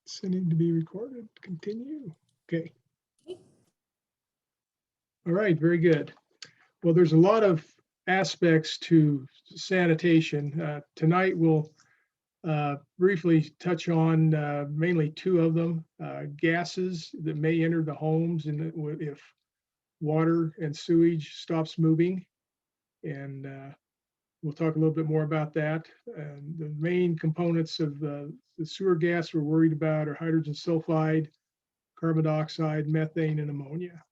Sending to be recorded. Continue. Okay. All right, very good. Well, there's a lot of aspects to sanitation. Tonight we'll briefly touch on mainly two of them, gases that may enter the homes and if water and sewage stops moving. And we'll talk a little bit more about that. And the main components of the sewer gas we're worried about are hydrogen sulfide, carbon dioxide, methane, and ammonia.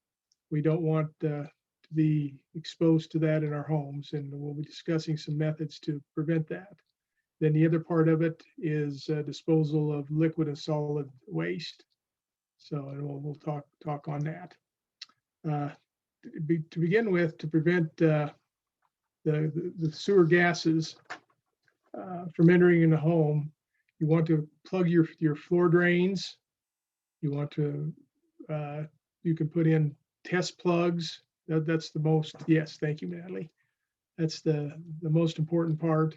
We don't want to be exposed to that in our homes, and we'll be discussing some methods to prevent that. Then the other part of it is disposal of liquid and solid waste. So and we'll talk on that. To begin with, to prevent the sewer gases from entering in the home, you want to plug your floor drains. You want to you can put in test plugs. That's the most, yes, thank you, Natalie. That's the most important part.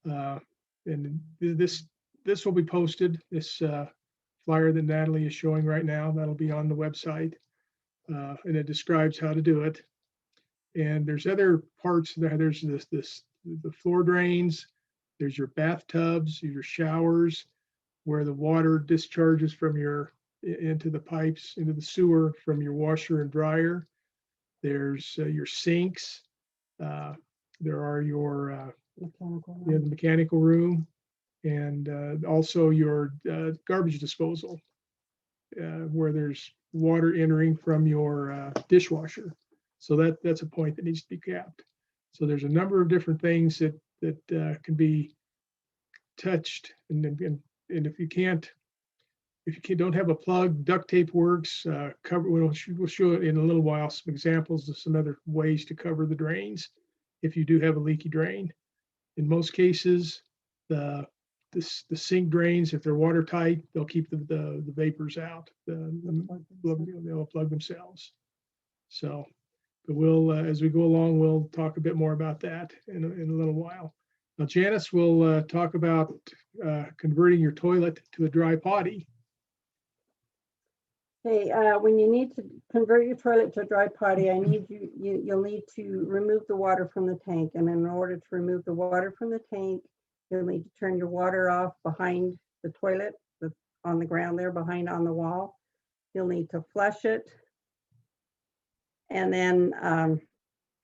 And this will be posted, this flyer that Natalie is showing right now, that'll be on the website. And it describes how to do it. And there's other parts there. There's the floor drains, there's your bathtubs, your showers, where the water discharges from into the pipes, into the sewer from your washer and dryer. There's your sinks. There are your the mechanical room, and also your garbage disposal, where there's water entering from your dishwasher. So that's a point that needs to be capped. So there's a number of different things that can be touched, and if you don't have a plug, duct tape works. We'll show it in a little while, some examples of some other ways to cover the drains if you do have a leaky drain. In most cases, the sink drains, if they're watertight, they'll keep the vapors out. They'll plug themselves. So, but we'll as we go along, we'll talk a bit more about that in a little while. Now, Janice will talk about converting your toilet to a dry potty. Hey, when you need to convert your toilet to a dry potty, you'll need to remove the water from the tank. And in order to remove the water from the tank, you'll need to turn your water off behind the toilet, on the ground there, behind on the wall. You'll need to flush it. And then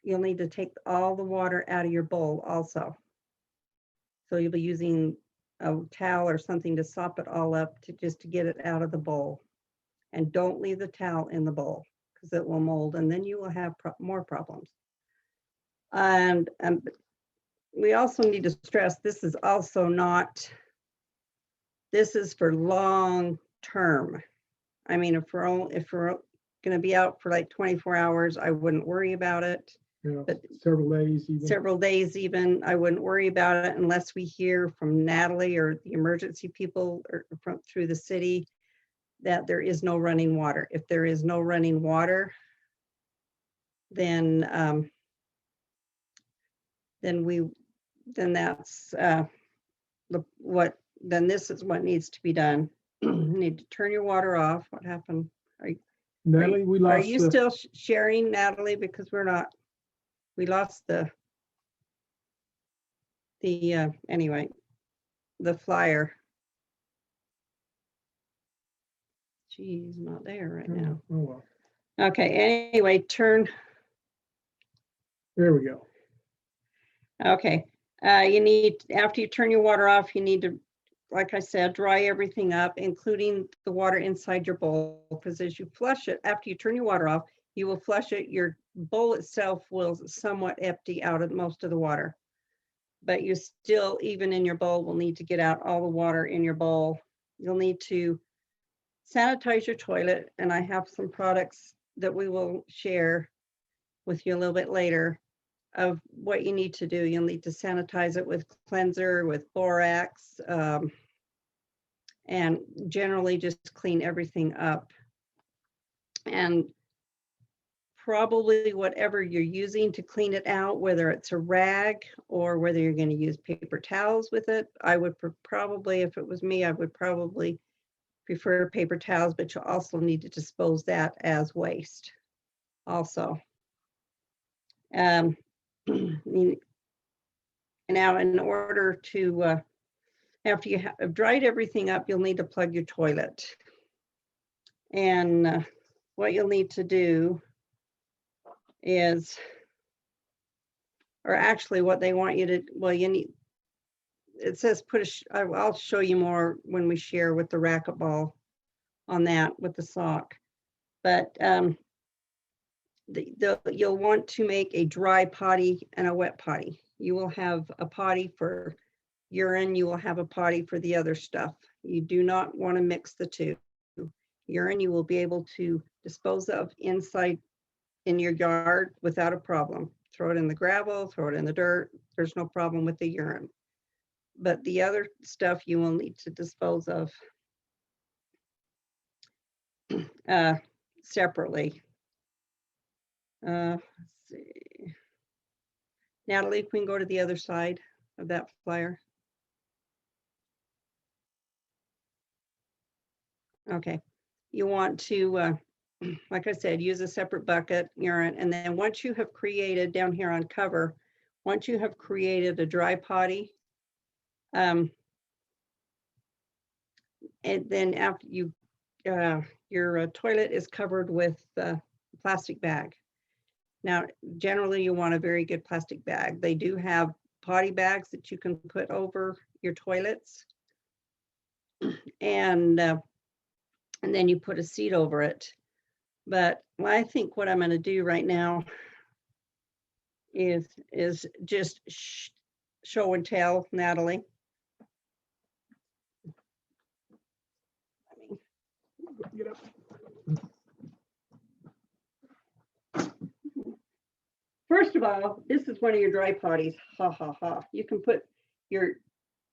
you'll need to take all the water out of your bowl also. So you'll be using a towel or something to sop it all up just to get it out of the bowl. And don't leave the towel in the bowl because it will mold, and then you will have more problems. And we also need to stress, this is for long term. I mean, if we're going to be out for like 24 hours, I wouldn't worry about it. Yeah, but several days even, I wouldn't worry about it unless we hear from Natalie or the emergency people or through the city that there is no running water. If there is no running water, then that's then this is what needs to be done. You need to turn your water off. What happened? Natalie, we lost. Are you still sharing, Natalie? Because we lost anyway, the flyer. She's not there right now. Oh, well. Okay, anyway, There we go. Okay, you need, after you turn your water off, you need to, like I said, dry everything up, including the water inside your bowl, because as you flush it, after you turn your water off, you will flush it. Your bowl itself will somewhat empty out of most of the water, but you still, even in your bowl, will need to get out all the water in your bowl. You'll need to sanitize your toilet, and I have some products that we will share with you a little bit later of what you need to do. You'll need to sanitize it with cleanser, with borax, and generally just clean everything up. And probably whatever you're using to clean it out, whether it's a rag or whether you're going to use paper towels with it. I would probably, if it was me, I would probably prefer paper towels, but you'll also need to dispose that as waste also. Now, in order to, after you have dried everything up, you'll need to plug your toilet. And what you'll need to do is, or actually what they want you to, well, you need, it says I'll show you more when we share with the racquetball on that with the sock. But you'll want to make a dry potty and a wet potty. You will have a potty for urine, you will have a potty for the other stuff. You do not want to mix the two. Urine you will be able to dispose of inside in your yard without a problem. Throw it in the gravel, throw it in the dirt. There's no problem with the urine. But the other stuff you will need to dispose of separately. Let's see. Natalie, we can go to the other side of that flyer. Okay, you want to, like I said, use a separate bucket, urine, and then once you have created down here on cover, once you have created a dry potty, and then after you, your toilet is covered with a plastic bag. Now, generally you want a very good plastic bag. They do have potty bags that you can put over your toilets. And then you put a seat over it. But I think what I'm going to do right now is just show and tell, Natalie. Get up. First of all, this is one of your dry potties. Ha ha ha. You can put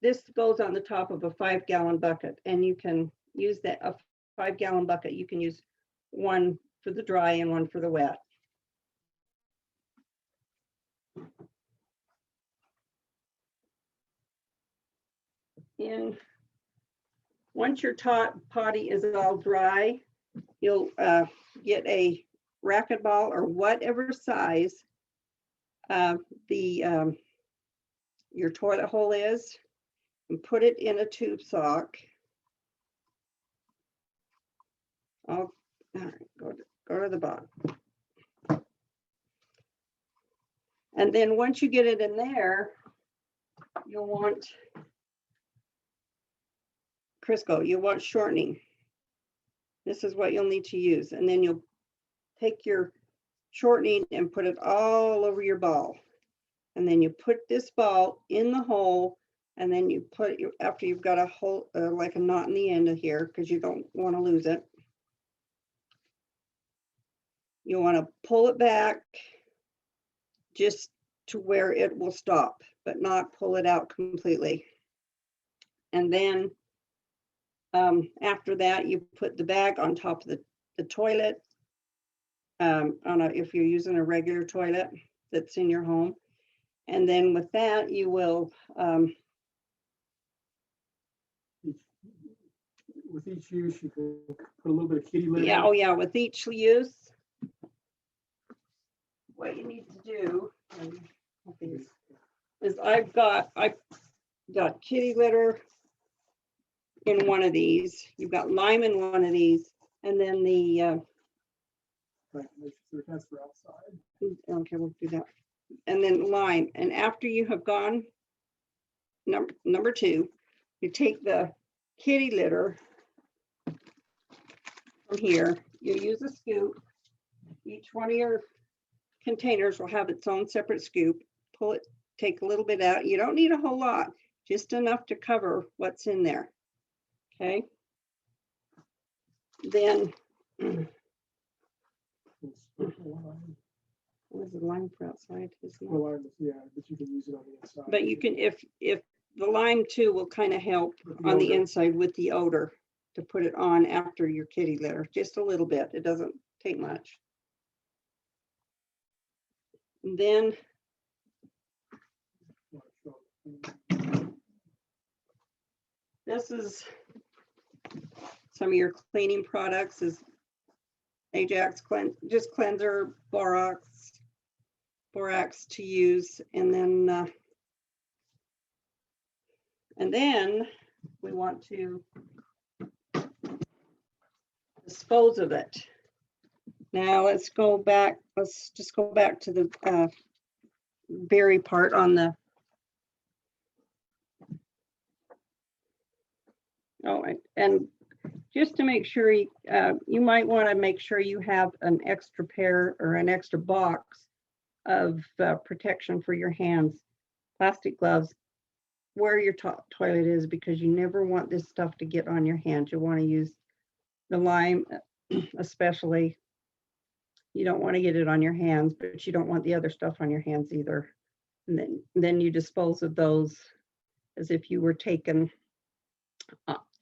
this goes on the top of a 5-gallon bucket, and you can use that, a 5-gallon bucket. You can use one for the dry and one for the wet. And once your potty is all dry, you'll get a racquetball or whatever size your toilet hole is, and put it in a tube sock. All right, go to the bottom. And then once you get it in there, you'll want Crisco, you want shortening. This is what you'll need to use. And then you'll take your shortening and put it all over your ball. And then you put this ball in the hole, and then you put it, after you've got a hole, like a knot in the end of here, because you don't want to lose it. You want to pull it back just to where it will stop, but not pull it out completely. And then after that, you put the bag on top of the toilet, if you're using a regular toilet that's in your home. And then with that, you will with each use, you can put a little bit of kitty litter. Yeah, oh yeah, with each use, what you need to do is I've got kitty litter in one of these. You've got lime in one of these, and then the Right, that's for outside. okay, we'll do that. And then lime. And after you have gone number 2, you take the kitty litter from here. You use a scoop. Each one of your containers will have its own separate scoop. Pull it, take a little bit out. You don't need a whole lot, just enough to cover what's in there. Okay. Then what is the lime for outside? Yeah, but you can use it on the inside. But you can, if the lime too will kind of help on the inside with the odor, to put it on after your kitty litter, just a little bit. It doesn't take much. And then this is some of your cleaning products is Ajax just cleanser, borax to use, and then we want to dispose of it. Now let's go back. Let's just go back to the berry part on the. Oh, and just to make sure you might want to make sure you have an extra pair or an extra box of protection for your hands, plastic gloves, where your toilet is, because you never want this stuff to get on your hands. You want to use the lime, especially. You don't want to get it on your hands, but you don't want the other stuff on your hands either. And then you dispose of those as if you were taking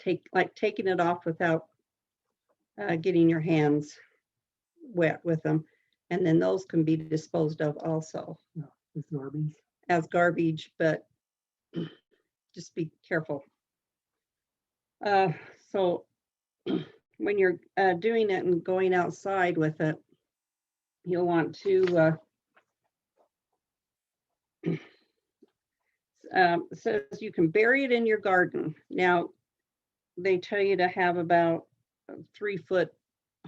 it off without getting your hands wet with them. And then those can be disposed of also. Yeah, it's garbage. As garbage, but just be careful. So when you're doing it and going outside with it, you'll want to says you can bury it in your garden. Now, they tell you to have about a 3-foot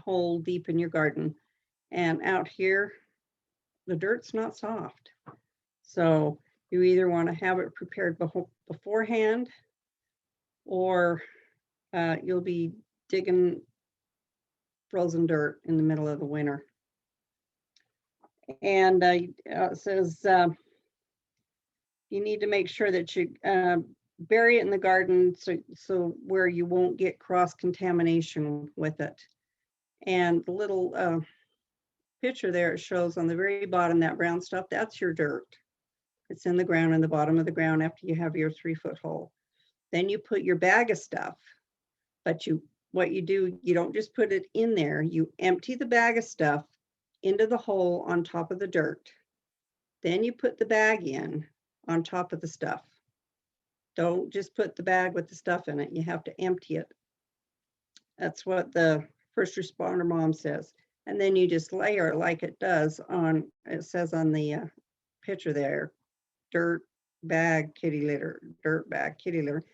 hole deep in your garden. And out here, the dirt's not soft. So you either want to have it prepared beforehand, or you'll be digging frozen dirt in the middle of the winter. And it says you need to make sure that you bury it in the garden so where you won't get cross-contamination with it. And the little picture there, it shows on the very bottom, that brown stuff, that's your dirt. It's in the ground, in the bottom of the ground after you have your 3-foot hole. Then you put your bag of stuff, but what you do, you don't just put it in there, you empty the bag of stuff into the hole on top of the dirt. Then you put the bag in on top of the stuff. Don't just put the bag with the stuff in it. You have to empty it. That's what the first responder mom says. And then you just layer like it does on, it says on the picture there, dirt bag, kitty litter, dirt bag, kitty litter,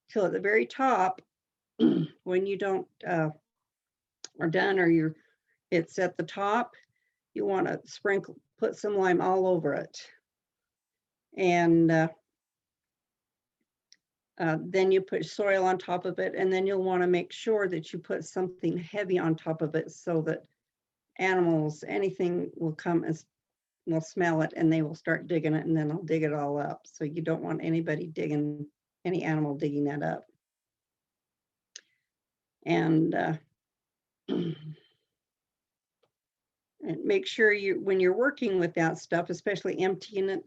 till at the very top, when you don't are done, or it's at the top, you want to put some lime all over it. And then you put soil on top of it, and then you'll want to make sure that you put something heavy on top of it so that animals, anything will come and will smell it, and they will start digging it, and then they'll dig it all up. So you don't want any animal digging that up. And and make sure when you're working with that stuff, especially emptying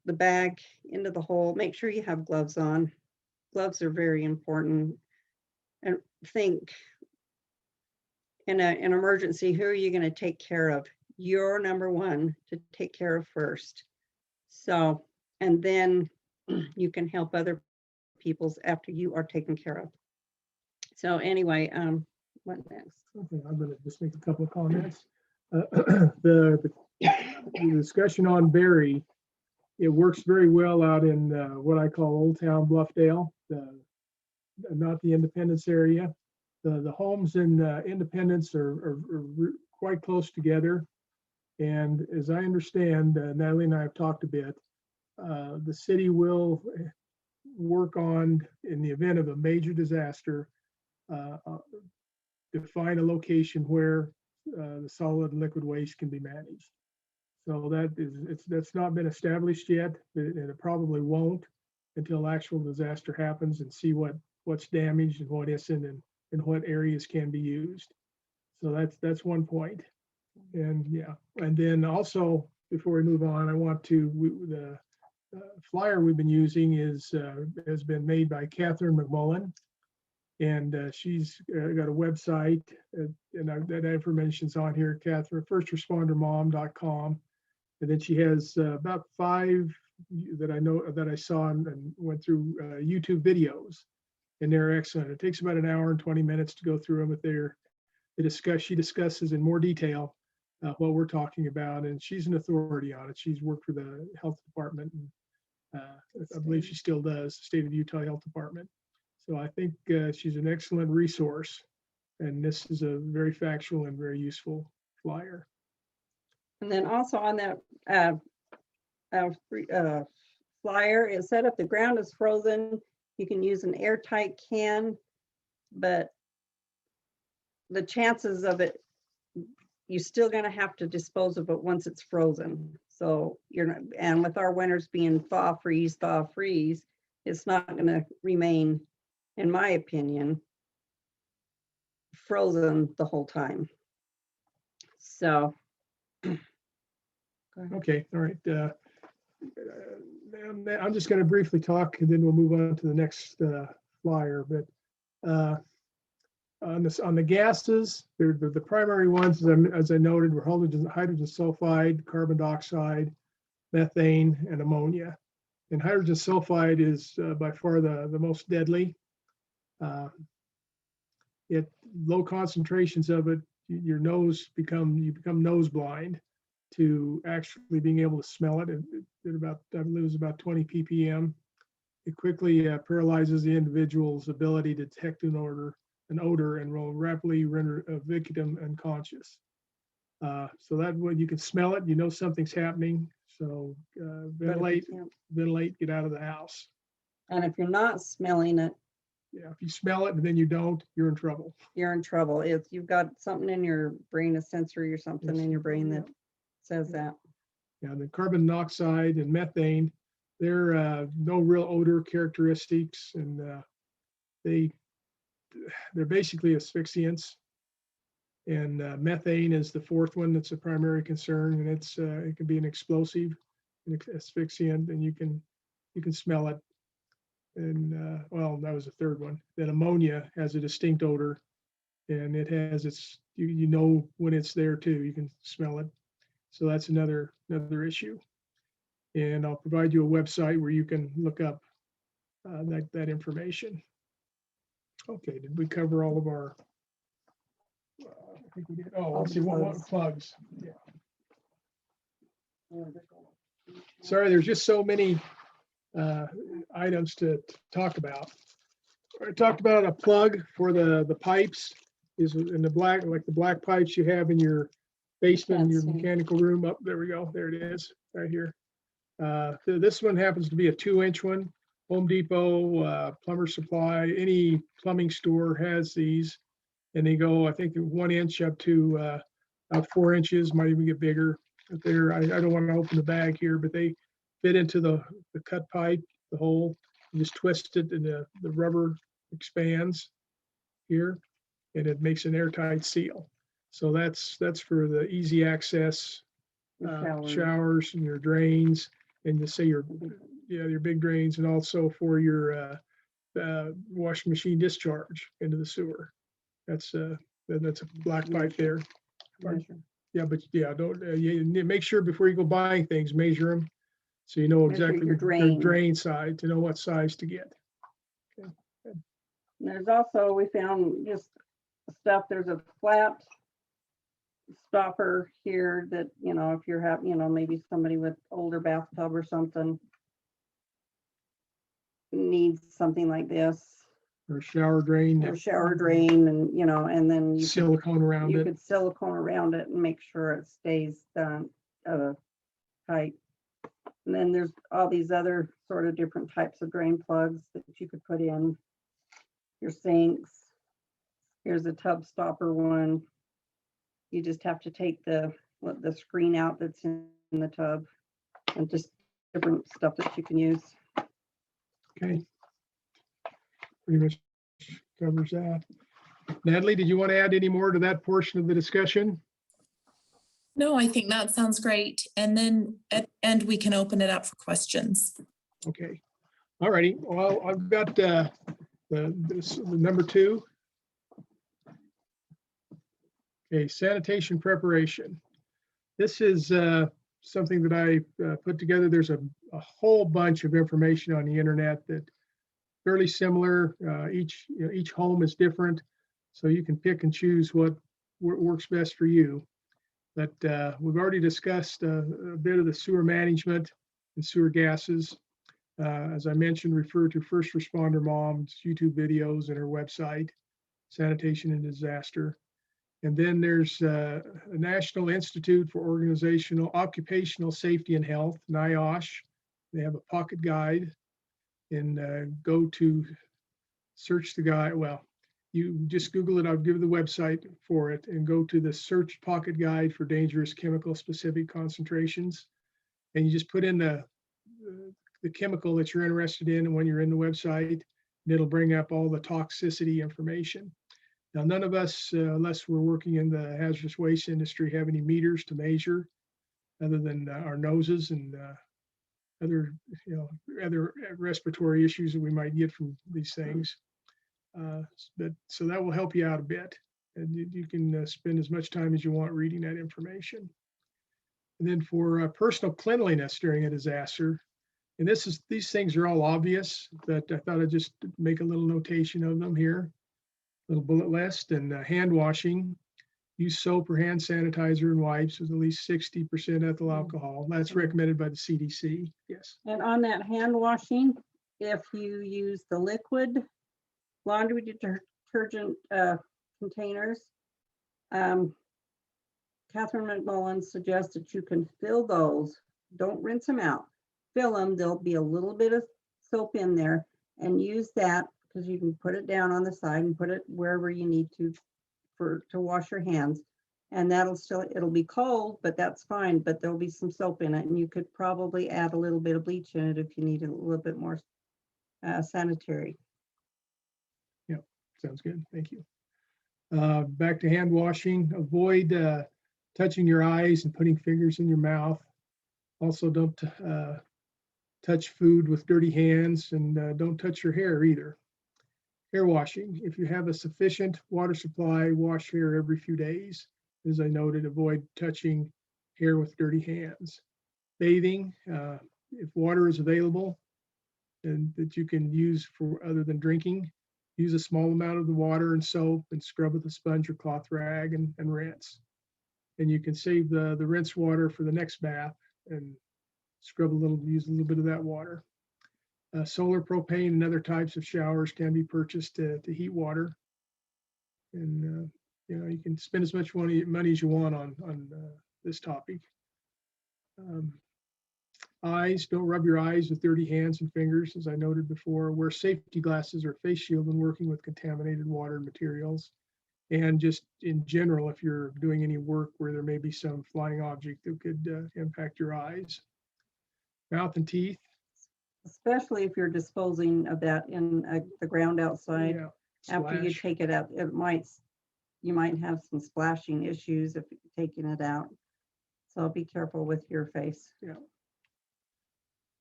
the bag into the hole, make sure you have gloves on. Gloves are very important. And think, in an emergency, who are you going to take care of? You're number one to take care of first. So, and then you can help other people's after you are taken care of. So anyway, what next? Okay, I'm going to just make a couple of comments. The discussion on berry, it works very well out in what I call Old Town Bluffdale, not the Independence area. The homes in Independence are quite close together. And as I understand, Natalie and I have talked a bit, the city will work on, in the event of a major disaster, to find a location where the solid and liquid waste can be managed. So that's not been established yet, and it probably won't until actual disaster happens and see what's damaged and what isn't, and what areas can be used. So that's one point. And yeah, and then also before we move on, I want to the flyer we've been using has been made by Catherine McMullen. And she's got a website, and that information's on here, Catherine, firstrespondermom.com. And then she has about 5 that I know that I saw and went through YouTube videos, and they're excellent. It takes about an hour and 20 minutes to go through them, but she discusses in more detail what we're talking about, and she's an authority on it. She's worked for the health department, and I believe she still does, the State of Utah Health Department. So I think she's an excellent resource, and this is a very factual and very useful flyer. And then also on that flyer, it said if the ground is frozen, you can use an airtight can, but the chances of it, you're still going to have to dispose of it once it's frozen. So you're not, and with our winters being thaw, freeze, it's not going to remain, in my opinion, frozen the whole time. So. Okay, all right. I'm just going to briefly talk, and then we'll move on to the next flyer. But on the gases, they're the primary ones, as I noted, were hydrogen sulfide, carbon dioxide, methane, and ammonia. And hydrogen sulfide is by far the most deadly. Low concentrations of it, you become nose blind to actually being able to smell it. At about, I believe it was about 20 ppm. It quickly paralyzes the individual's ability to detect an odor and will rapidly render a victim unconscious. So that way you can smell it, you know something's happening. So ventilate, get out of the house. And if you're not smelling it, yeah, if you smell it and then you don't, you're in trouble. You're in trouble. If you've got something in your brain, a sensory or something in your brain that says that. Yeah, the carbon monoxide and methane, they're no real odor characteristics, and they're basically asphyxiants. And methane is the fourth one that's a primary concern, and it can be an explosive, an asphyxiant, and you can smell it. And well, that was the third one. Then ammonia has a distinct odor, and it has you know when it's there too. You can smell it. So that's another issue. And I'll provide you a website where you can look up that information. Okay, did we cover all of our? I think we did. Oh, let's see what plugs. Yeah. Sorry, there's just so many items to talk about. I talked about a plug for the pipes is in the black, like the black pipes you have in your basement, your mechanical room. Up there we go. There it is, right here. So this one happens to be a 2-inch one. Home Depot, Plumber Supply, any plumbing store has these, and they go, I think, 1 inch up to about 4 inches, might even get bigger. But I don't want to open the bag here, but they fit into the cut pipe, the hole. You just twist it, and the rubber expands here, and it makes an airtight seal. So that's for the easy access showers and your drains, and you say your big drains, and also for your washing machine discharge into the sewer. That's a black pipe there. Yeah, but yeah, don't make sure before you go buying things, measure them so you know exactly your drain size, to know what size to get. Okay. There's also, we found just stuff. There's a flat stopper here that, if you're having, maybe somebody with older bathtub or something needs something like this. Or shower drain. Or shower drain, and and then you silicone around it. You could silicone around it and make sure it stays done tight. And then there's all these other sort of different types of drain plugs that you could put in your sinks. Here's a tub stopper one. You just have to take the screen out that's in the tub, and just different stuff that you can use. Okay. Pretty much covers that. Natalie, did you want to add any more to that portion of the discussion? No, I think that sounds great. And then at the end, we can open it up for questions. Okay. All righty. Well, I've got the number 2. Okay, sanitation preparation. This is something that I put together. There's a whole bunch of information on the internet that fairly similar. Each home is different, so you can pick and choose what works best for you. But we've already discussed a bit of the sewer management and sewer gases. As I mentioned, refer to First Responder Mom's YouTube videos and her website, Sanitation and Disaster. And then there's a National Institute for Occupational Safety and Health, NIOSH. They have a pocket guide, and go to search the guide. Well, you just Google it. I'll give the website for it, and go to the search pocket guide for dangerous chemical specific concentrations. And you just put in the chemical that you're interested in, and when you're in the website, and it'll bring up all the toxicity information. Now, none of us, unless we're working in the hazardous waste industry, have any meters to measure other than our noses and other respiratory issues that we might get from these things. So that will help you out a bit, and you can spend as much time as you want reading that information. And then for personal cleanliness during a disaster, and these things are all obvious, but I thought I'd just make a little notation of them here. Little bullet list. And hand washing, use soap or hand sanitizer and wipes with at least 60% ethyl alcohol. That's recommended by the CDC. Yes. And on that hand washing, if you use the liquid laundry detergent containers, Catherine McMullen suggests that you can fill those. Don't rinse them out. Fill them. There'll be a little bit of soap in there, and use that, because you can put it down on the side and put it wherever you need to wash your hands. And it'll be cold, but that's fine, but there'll be some soap in it, and you could probably add a little bit of bleach in it if you need a little bit more sanitary. Yeah, sounds good. Thank you. Back to hand washing. Avoid touching your eyes and putting fingers in your mouth. Also, don't touch food with dirty hands, and don't touch your hair either. Hair washing. If you have a sufficient water supply, wash hair every few days. As I noted, avoid touching hair with dirty hands. Bathing. If water is available and that you can use for other than drinking, use a small amount of the water and soap and scrub with a sponge or cloth rag and rinse. And you can save the rinse water for the next bath and use a little bit of that water. Solar, propane, and other types of showers can be purchased to heat water. And you can spend as much money as you want on this topic. Eyes, don't rub your eyes with dirty hands and fingers, as I noted before. Wear safety glasses or face shield when working with contaminated water and materials. And just in general, if you're doing any work where there may be some flying object that could impact your eyes. Mouth and teeth. Especially if you're disposing of that in the ground outside. Yeah, after you splash. take it out, you might have some splashing issues if you're taking it out. So be careful with your face. Yeah.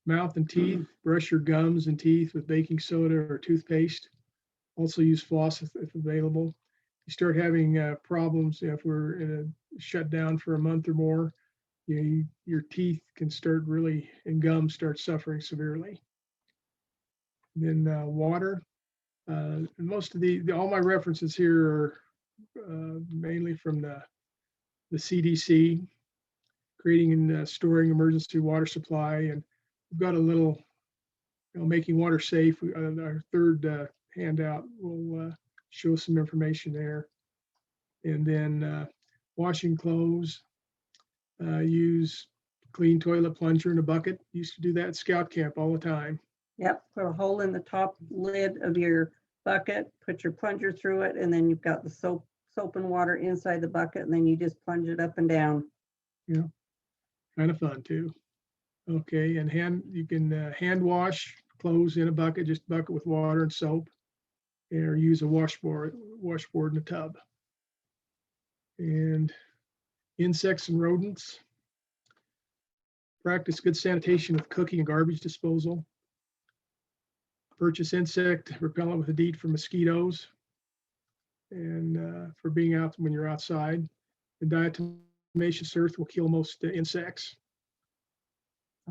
Mouth and teeth. Brush your gums and teeth with baking soda or toothpaste. Also use floss if available. You start having problems if we're in a shutdown for a month or more. Your teeth can start and gums start suffering severely. Then water. Most of all my references here are mainly from the CDC, creating and storing emergency water supply. And we've got a little, making water safe. Our third handout will show some information there. And then washing clothes. Use clean toilet plunger in a bucket. Used to do that at scout camp all the time. Yep, put a hole in the top lid of your bucket, put your plunger through it, and then you've got the soap and water inside the bucket, and then you just plunge it up and down. Yeah, kind of fun too. Okay, and you can hand wash clothes in a bucket, just bucket with water and soap, or use a washboard in a tub. And insects and rodents. Practice good sanitation with cooking and garbage disposal. Purchase insect repellent with a deed for mosquitoes and for being out when you're outside. The diatomaceous earth will kill most insects.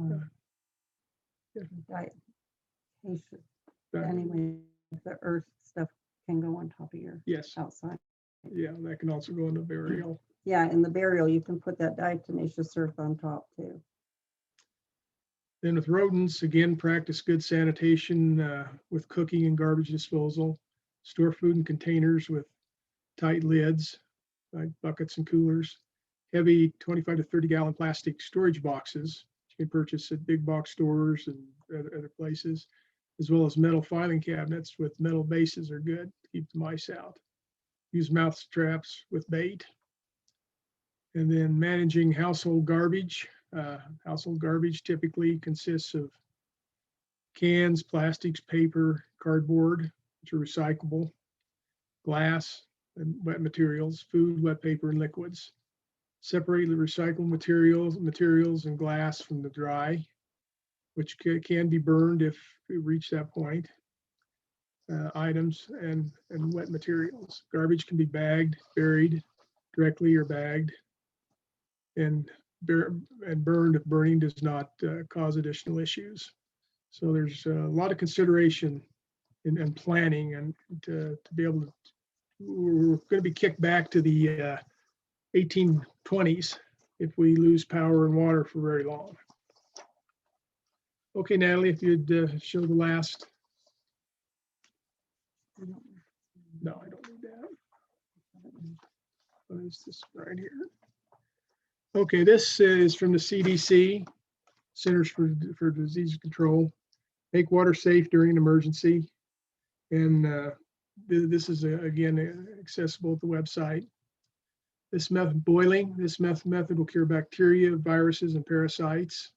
Yeah. Diet. That- Anyway, the earth stuff can go on top of your Yes, outside. yeah, that can also go into burial. Yeah, in the burial, you can put that diatomaceous earth on top too. Then with rodents, again, practice good sanitation with cooking and garbage disposal. Store food in containers with tight lids, like buckets and coolers. Heavy 25 to 30 gallon plastic storage boxes you can purchase at big box stores and other places, as well as metal filing cabinets with metal bases are good to keep the mice out. Use mouth traps with bait. And then managing household garbage. Household garbage typically consists of cans, plastics, paper, cardboard, which are recyclable, glass and wet materials, food, wet paper, and liquids. Separate the recycled materials and glass from the dry, which can be burned if we reach that point. Items and wet materials. Garbage can be bagged, buried directly or bagged, and burned if burning does not cause additional issues. So there's a lot of consideration and planning and to be able to, we're going to be kicked back to the 1820s if we lose power and water for very long. Okay, Natalie, if you'd show the last. No, I don't need that. What is this right here? Okay, this is from the CDC, Centers for Disease Control. Make water safe during an emergency. And this is, again, accessible at the website. This method, boiling, this method will cure bacteria, viruses, and parasites.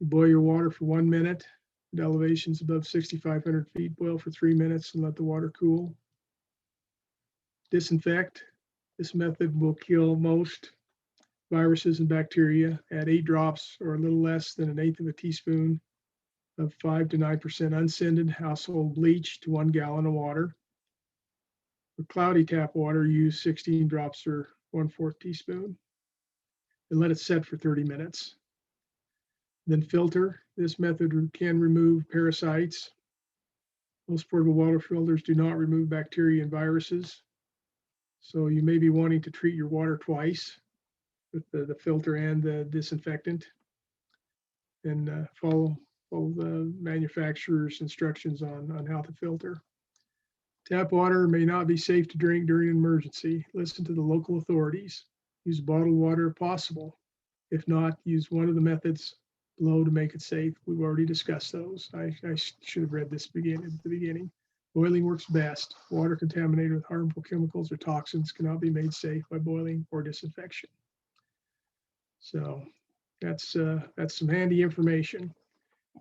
You boil your water for 1 minute at elevations above 6,500 feet. Boil for 3 minutes and let the water cool. Disinfect. This method will kill most viruses and bacteria. Add 8 drops or a little less than 1/8 of a teaspoon of 5 to 9% unscented household bleach to 1 gallon of water. For cloudy tap water, use 16 drops or 1/4 teaspoon and let it set for 30 minutes. Then filter. This method can remove parasites. Most portable water filters do not remove bacteria and viruses. So you may be wanting to treat your water twice with the filter and the disinfectant, and follow the manufacturer's instructions on how to filter. Tap water may not be safe to drink during an emergency. Listen to the local authorities. Use bottled water if possible. If not, use one of the methods below to make it safe. We've already discussed those. I should have read this at the beginning. Boiling works best. Water contaminated with harmful chemicals or toxins cannot be made safe by boiling or disinfection. So that's some handy information.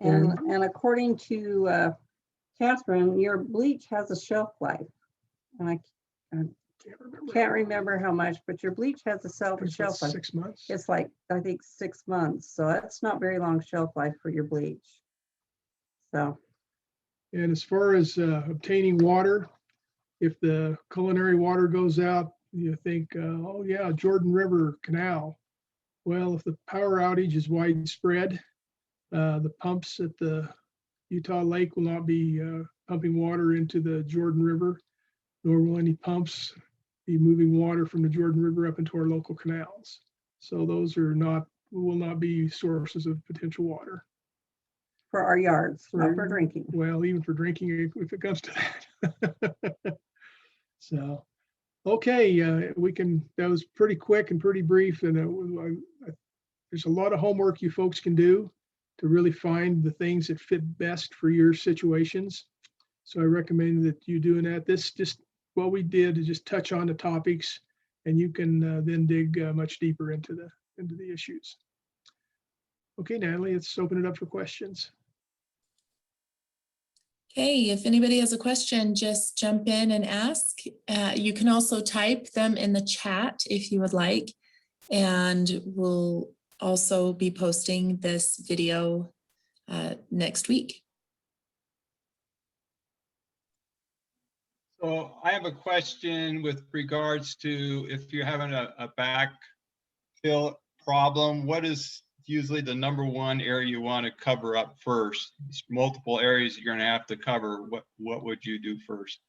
And according to Catherine, your bleach has a shelf life. And I can't remember how much, but your bleach has a shelf life. 6 months. It's like, I think 6 months. So that's not very long shelf life for your bleach. So. And as far as obtaining water, if the culinary water goes out, you think, oh yeah, Jordan River Canal. Well, if the power outage is widespread, the pumps at the Utah Lake will not be pumping water into the Jordan River, nor will any pumps be moving water from the Jordan River up into our local canals. So those will not be sources of potential water. For our yards, not for drinking. Well, even for drinking, if it comes to that. So, okay, that was pretty quick and pretty brief. And there's a lot of homework you folks can do to really find the things that fit best for your situations. So I recommend that you doing that. This just what we did is just touch on the topics, and you can then dig much deeper into the issues. Okay, Natalie, let's open it up for questions. Okay, if anybody has a question, just jump in and ask. You can also type them in the chat if you would like, and we'll also be posting this video next week. So I have a question with regards to if you're having a backfill problem, what is usually the number one area you want to cover up first. It's multiple areas you're gonna have to cover. What would you do first?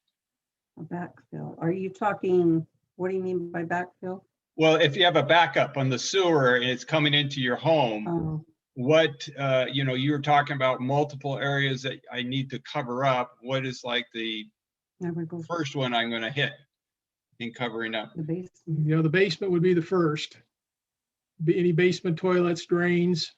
A backfill. Are you talking, what do you mean by backfill? Well, if you have a backup on the sewer and it's coming into your home, Oh, what, you were talking about multiple areas that I need to cover up. What is like the there we go. first one I'm gonna hit in covering up? The basement. The basement would be the first. Any basement toilets, drains.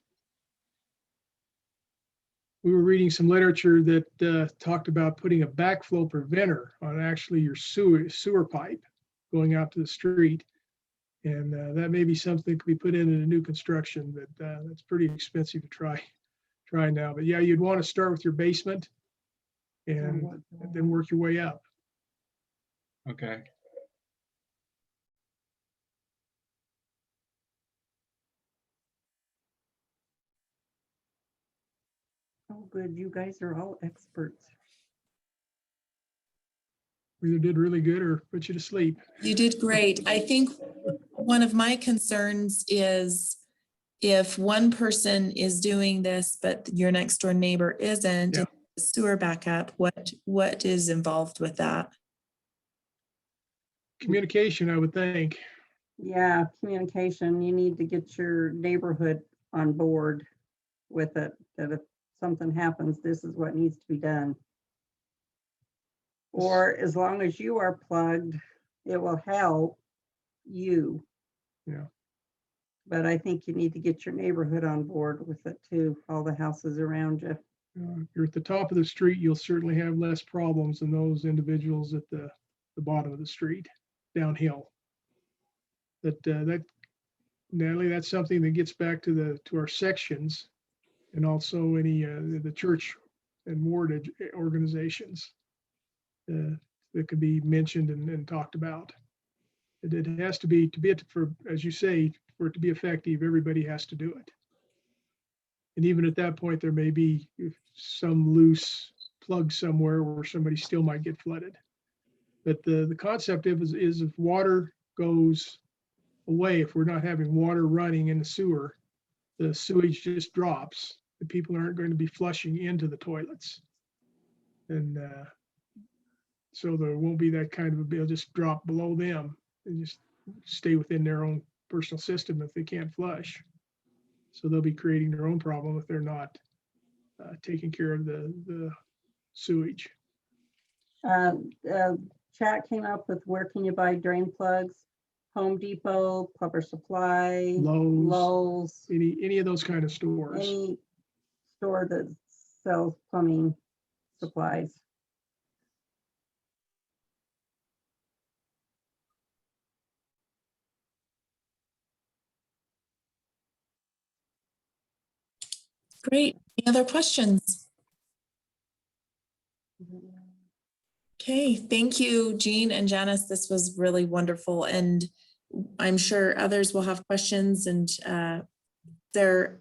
We were reading some literature that talked about putting a backflow preventer on actually your sewer pipe going out to the street. And that may be something that could be put in a new construction, but that's pretty expensive to try now. But yeah, you'd want to start with your basement and then work your way up. Okay. Oh, good. You guys are all experts. Either did really good or put you to sleep. You did great. I think one of my concerns is if one person is doing this, but your next door neighbor isn't, Yeah. and the sewer backup, what is involved with that? Communication, I would think. Yeah, communication. You need to get your neighborhood on board with it, that if something happens, this is what needs to be done. Or as long as you are plugged, it will help you. Yeah. But I think you need to get your neighborhood on board with it too, all the houses around you. If you're at the top of the street, you'll certainly have less problems than those individuals at the bottom of the street, downhill. That Natalie, that's something that gets back to our sections and also any the church and ward organizations that could be mentioned and talked about. It has to be for, as you say, for it to be effective, everybody has to do it. And even at that point, there may be some loose plug somewhere where somebody still might get flooded. But the concept is if water goes away, if we're not having water running in the sewer, the sewage just drops. The people aren't going to be flushing into the toilets. And so there won't be that kind of a bill just drop below them and just stay within their own personal system if they can't flush. So they'll be creating their own problem if they're not taking care of the sewage. Chat came up with where can you buy drain plugs? Home Depot, Plumber Supply, Lowe's, Any of those kind of stores. any store that sells plumbing supplies. Great. Any other questions? Okay, thank you, Jean and Janice. This was really wonderful. And I'm sure others will have questions, and they're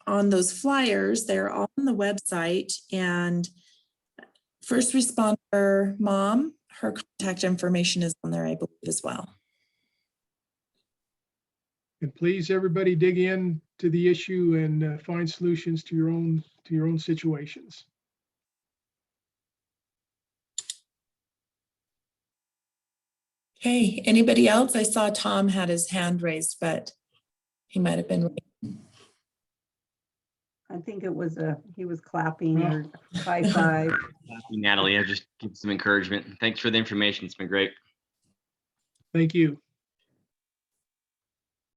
on those flyers. They're all on the website, and first responder mom, her contact information is on there, I believe, as well. And please, everybody dig in to the issue and find solutions to your own situations. Okay, anybody else? I saw Tom had his hand raised, but he might have been. I think it was he was clapping or high five. Natalie, I just give some encouragement. Thanks for the information. It's been great. Thank you.